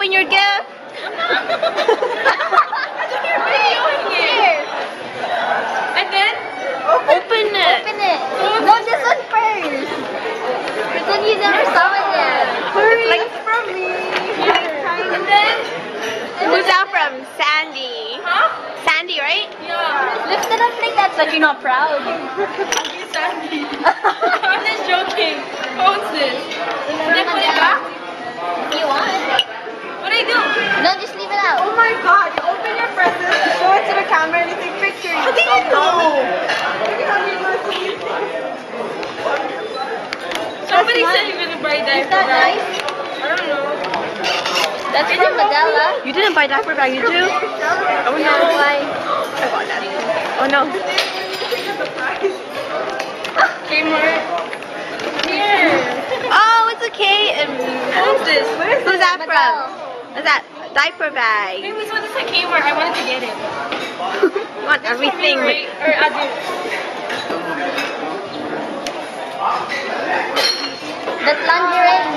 open your gift. Here. And then open it. Open it. No, this one first. This one you never saw it yet. It's like from me. and then who's that from? Sandy. Huh? Sandy, right? Yeah. Lift it up like that so you're not proud. Okay, Sandy. I'm just joking. Who owns this? And then put it back? If you want. What do I do? No, just leave it out. Oh my god, you open your presents, you show it to the camera, and you take pictures. How do you know? Somebody said you're gonna buy diaper Is that bag. nice? I don't know. That's from Medela. You didn't buy diaper bag, did you? Oh no. Why? I bought that. Oh no. Kmart. Here. Oh, it's okay. Who's this? Who's that Medel. from? What's that? Diaper bag. Maybe so this is a Kmart. I wanted to get it. You want That's for me, everything. right? Or I do. That's lingerie.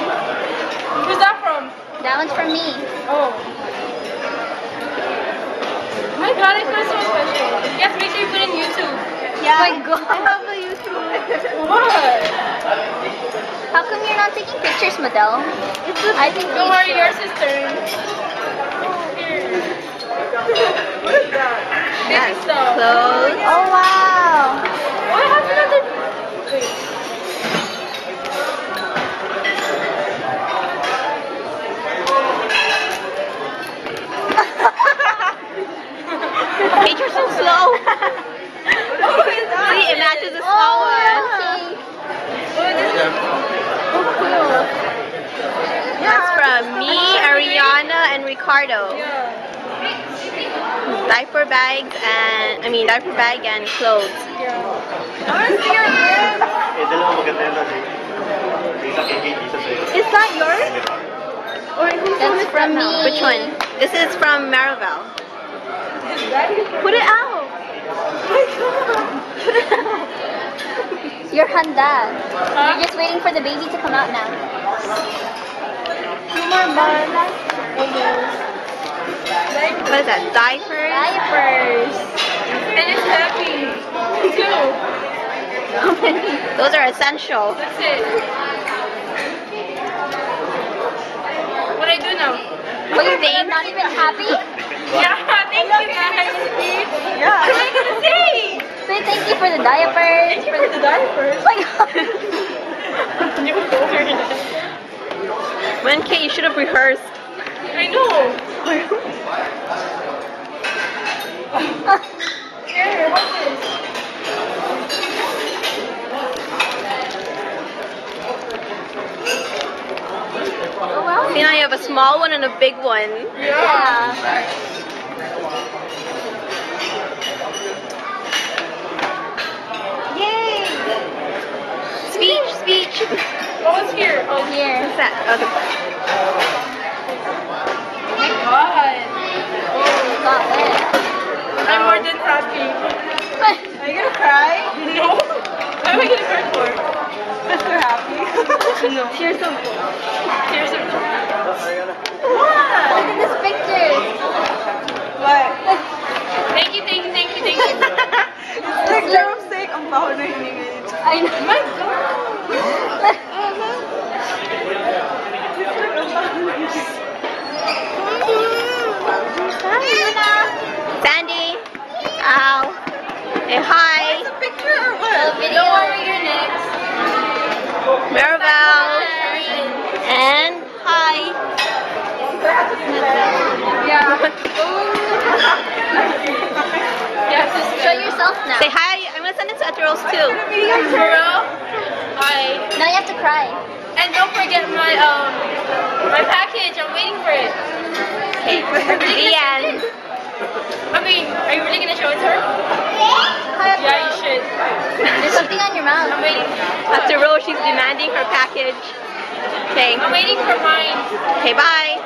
Who's that from? That one's from me. Oh. My god, I feel so special. Yes, make sure you put it in YouTube. Yeah. Oh my god. I love the YouTube. What? How come you're not taking pictures, Medel? I think Don't you worry, should. yours is turn. What is that? Baby stuff. Clothes. Oh wow. Oh, I have another. Wait. Kate, you're so slow. See, it matches the slow one. That's from me, Ariana, and Ricardo. Yeah. Diaper bags and diaper bag and clothes. Yeah. I want to see your hair. Is that yours? Or That's from me. Which one? This is from Maribel. Put it out. Put it out. You're handa. Huh? You're just waiting for the baby to come out now. 2 more months. What is that? Diapers? Diapers. And it's heavy. Too. Those are essential. That's it. What do I do now? What do you think? Not even happy? Yeah, thank you guys. Yeah. What am I gonna say? Say thank you for the diapers. For the diapers. Oh my god. When Kate, you should have rehearsed. I know. Here, what's this? Oh wow. See, now you have a small one and a big one. Yeah. Yay! Speech. What was here? Oh, Here. What's that? Okay. oh my god. Got it. I'm more than happy. Are you gonna cry? No. What am I gonna cry for? Because you're happy. No. Here's some. Here's a Look at this picture. What? Thank you. It's like Jerome's sake, ang baho na image. I know. My god. Sandy. Ow. Say hi. It's a picture or what? Don't worry, you're next. Maribel. And hi. Yeah. Yeah, just Show yourself now. Say hi. I'm gonna send it to Eteros too. For real? Hi. Now you have to cry. And don't forget my my package. I'm waiting for it. Okay. The end. I mean, are you really gonna show it to her? Yeah, you should. There's something on your mouth. I'm waiting. Eteros, she's demanding her package. Okay. I'm waiting for mine. Okay. Bye.